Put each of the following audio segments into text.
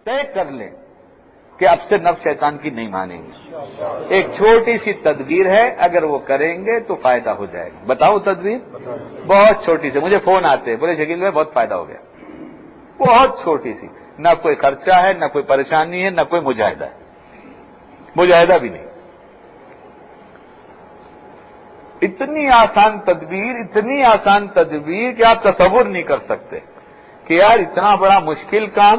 طے کر لیں کہ اب سے نفس شیطان کی نہیں مانیں گے. ایک چھوٹی سی تدبیر ہے، اگر وہ کریں گے تو فائدہ ہو جائے گا. بتاؤ تدبیر؟ بہت چھوٹی سی. مجھے فون آتے ہیں، بولے شکیل بھائی بہت فائدہ ہو گیا. بہت چھوٹی سی، نہ کوئی خرچہ ہے، نہ کوئی پریشانی ہے، نہ کوئی مجاہدہ ہے. مجاہدہ بھی نہیں. اتنی آسان تدبیر، اتنی آسان تدبیر کہ آپ تصور نہیں کر سکتے کہ یار اتنا بڑا مشکل کام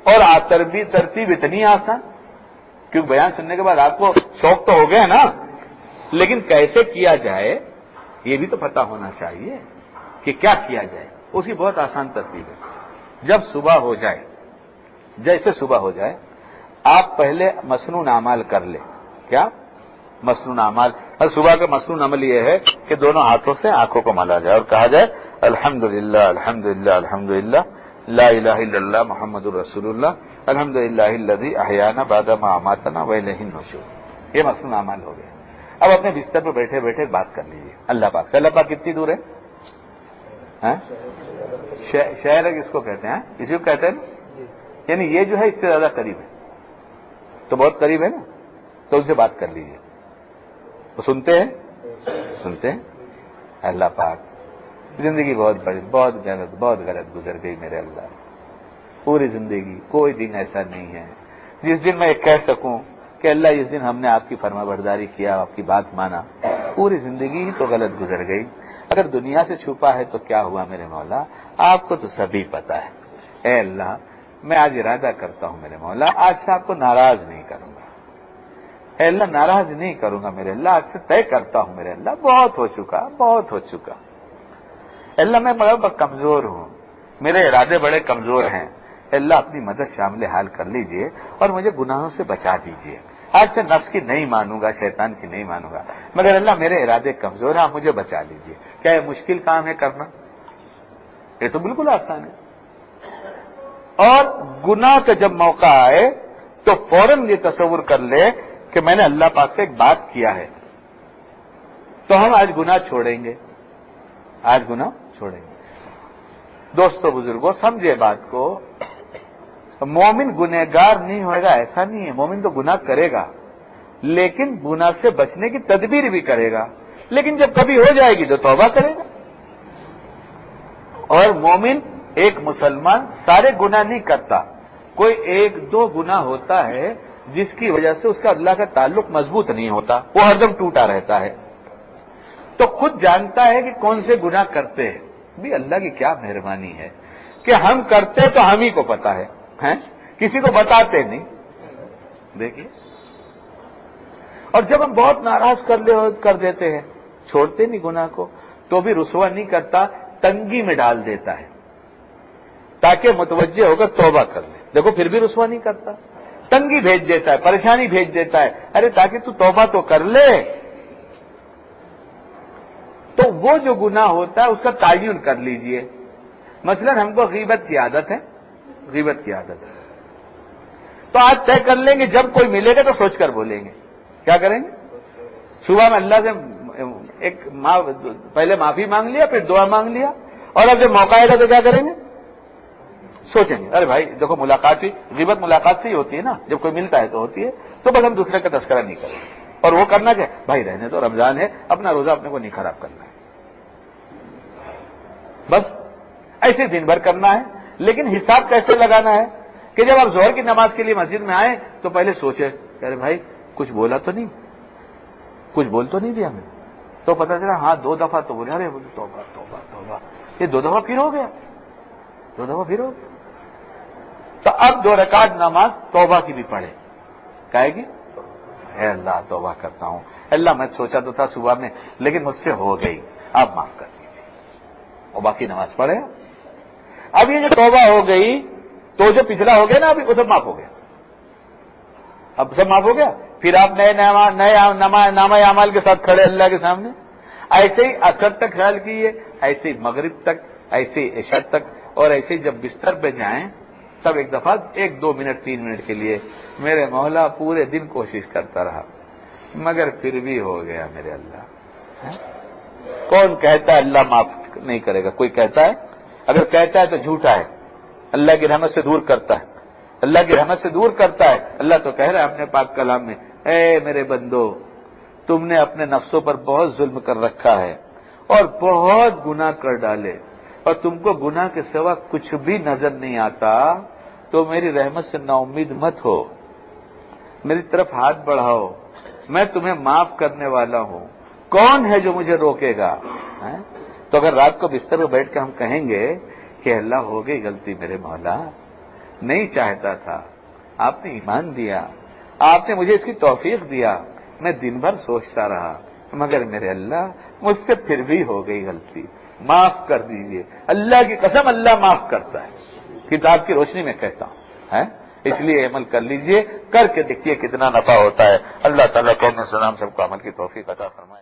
اور ترتیب اتنی آسان. کیونکہ بیان سننے کے بعد آپ کو شوق تو ہو گیا نا، لیکن کیسے کیا جائے یہ بھی تو پتہ ہونا چاہیے کہ کیا کیا جائے. اس کی بہت آسان ترتیب ہے. جب صبح ہو جائے، جیسے صبح ہو جائے، آپ پہلے مسنون اعمال کر لیں. کیا مسنون اعمال؟ صبح کا مسنون عمل یہ ہے کہ دونوں ہاتھوں سے آنکھوں کو ملا جائے اور کہا جائے الحمدللہ الحمدللہ الحمدللہ لا الہ الا اللہ محمد الرسول اللہ الحمدللہ الذی احیانا بعد ما اماتنا والیہ النشور. یہ مسنون اعمال ہو گیا. اب اپنے بستر پہ بیٹھے بیٹھے بات کر لیجیے اللہ پاک سے. اللہ پاک کتنی دور ہے؟ شہر کس کو کہتے ہیں؟ اسی کو کہتے ہیں نا. یعنی یہ جو ہے اس سے زیادہ قریب ہے، تو بہت قریب ہے نا، تو ان سے بات کر لیجیے. وہ سنتے ہیں؟ سنتے ہیں. اللہ پاک زندگی بہت غلط گزر گئی میرے اللہ. پوری زندگی کوئی دن ایسا نہیں ہے جس دن میں کہہ سکوں کہ اللہ اس دن ہم نے آپ کی فرما برداری کیا، آپ کی بات مانا. پوری زندگی تو غلط گزر گئی. اگر دنیا سے چھپا ہے تو کیا ہوا میرے مولا، آپ کو تو سبھی پتا ہے. اے اللہ میں آج ارادہ کرتا ہوں میرے مولا، آج سے آپ کو ناراض نہیں کروں گا. اے اللہ ناراض نہیں کروں گا میرے اللہ، آج سے طے کرتا ہوں میرے اللہ، بہت ہو چکا بہت ہو چکا. اللہ میں بڑا کمزور ہوں، میرے ارادے بڑے کمزور ہیں. اللہ اپنی مدد شامل حال کر لیجئے اور مجھے گناہوں سے بچا دیجئے. آج سے نفس کی نہیں مانوں گا، شیطان کی نہیں مانوں گا، مگر اللہ میرے ارادے کمزور ہیں، آپ مجھے بچا لیجئے. کیا یہ مشکل کام ہے کرنا؟ یہ تو بالکل آسان ہے. اور گناہ کا جب موقع آئے تو فوراً یہ تصور کر لے کہ میں نے اللہ پاک سے ایک بات کیا ہے، تو ہم آج گناہ چھوڑیں گے، آج گناہ چھوڑیں گے. دوستو بزرگوں سمجھے بات کو، مومن گنہگار نہیں ہوئے گا ایسا نہیں ہے. مومن تو گناہ کرے گا، لیکن گناہ سے بچنے کی تدبیر بھی کرے گا. لیکن جب کبھی ہو جائے گی تو توبہ کرے گا. اور مومن ایک مسلمان سارے گناہ نہیں کرتا، کوئی ایک دو گناہ ہوتا ہے جس کی وجہ سے اس کا اللہ کا تعلق مضبوط نہیں ہوتا، وہ ہر دم ٹوٹا رہتا ہے. تو خود جانتا ہے کہ کون سے گناہ کرتے ہیں. بھی اللہ کی کیا مہربانی ہے کہ ہم کرتے تو ہم ہی کو پتا ہے، کسی کو بتاتے نہیں. دیکھیے، اور جب ہم بہت ناراض کر دیتے ہیں، چھوڑتے نہیں گناہ کو، تو بھی رسوا نہیں کرتا، تنگی میں ڈال دیتا ہے تاکہ متوجہ ہو کر توبہ کر لے. دیکھو پھر بھی رسوا نہیں کرتا، تنگی بھیج دیتا ہے، پریشانی بھیج دیتا ہے. ارے تاکہ تو توبہ تو کر لے. تو وہ جو گناہ ہوتا ہے اس کا تعین کر لیجئے. مثلا ہم کو غیبت کی عادت ہے، غیبت کی عادت ہے، تو آج طے کر لیں گے جب کوئی ملے گا تو سوچ کر بولیں گے. کیا کریں گے؟ صبح میں اللہ سے پہلے معافی مانگ لیا، پھر دعا مانگ لیا، اور اب جب موقع آئے گا تو کیا کریں گے؟ سوچیں گے ارے بھائی دیکھو ملاقات ہوئی، غیبت ملاقات سے ہی ہوتی ہے نا، جب کوئی ملتا ہے تو ہوتی ہے، تو بس ہم دوسرے کا تذکرہ نہیں کریں. اور وہ کرنا کیا بھائی، رہنے تو رمضان ہے، اپنا روزہ اپنے کو نہیں خراب کرنا ہے، بس ایسے دن بھر کرنا ہے. لیکن حساب کیسے لگانا ہے کہ جب آپ ظہر کی نماز کے لیے مسجد میں آئیں تو پہلے سوچے کہ ارے بھائی کچھ بولا تو نہیں، کچھ بول تو نہیں دیا میں، تو پتہ چلا ہاں 2 دفعہ تو بولے، ارے بولے توبہ توبہ توبہ، یہ 2 دفعہ پھر ہو گیا، 2 دفعہ پھر ہو گیا. تو اب 2 رکعت نماز توبہ کی بھی پڑھے، کہے گی اے اللہ توبہ کرتا ہوں، اللہ میں سوچا تو تھا صبح میں لیکن مجھ سے ہو گئی، آپ معاف کر دیجیے، اور باقی نماز پڑھے. اب یہ جو توبہ ہو گئی تو جو پچھلا ہو گیا نا ابھی وہ سب معاف ہو گیا، اب سب معاف ہو گیا. پھر آپ نئے نامہ اعمال کے ساتھ کھڑے اللہ کے سامنے. ایسے ہی عصر تک خیال کیجیے، ایسے ہی مغرب تک، ایسے ہی عشاء تک، اور ایسے ہی جب بستر پہ جائیں تب ایک دفعہ 1-2 منٹ 3 منٹ کے لیے میرے مولا پورے دن کوشش کرتا رہا مگر پھر بھی ہو گیا میرے اللہ. کون کہتا ہے اللہ معاف نہیں کرے گا؟ کوئی کہتا ہے؟ اگر کہتا ہے تو جھوٹا ہے، اللہ کی رحمت سے دور کرتا ہے. اللہ کی رحمت سے دور کرتا ہے. اللہ تو کہہ رہا ہے اپنے پاک کلام میں، اے میرے بندو، تم نے اپنے نفسوں پر بہت ظلم کر رکھا ہے اور بہت گناہ کر ڈالے، اور تم کو گناہ کے سوا کچھ بھی نظر نہیں آتا، تو میری رحمت سے نا امید مت ہو، میری طرف ہاتھ بڑھاؤ، میں تمہیں معاف کرنے والا ہوں. کون ہے جو مجھے روکے گا؟ تو اگر رات کو بستر پر بیٹھ کے ہم کہیں گے کہ اللہ ہو گئی غلطی میرے مولا، نہیں چاہتا تھا، آپ نے ایمان دیا، آپ نے مجھے اس کی توفیق دیا، میں دن بھر سوچتا رہا، مگر میرے اللہ مجھ سے پھر بھی ہو گئی غلطی، معاف کر دیجئے. اللہ کی قسم اللہ معاف کرتا ہے، کتاب کی روشنی میں کہتا ہوں. اس لیے عمل کر لیجئے، کر کے دیکھیے کتنا نفع ہوتا ہے. اللہ تعالیٰ کو سلام سب کو عمل کی توفیق عطا فرمائے.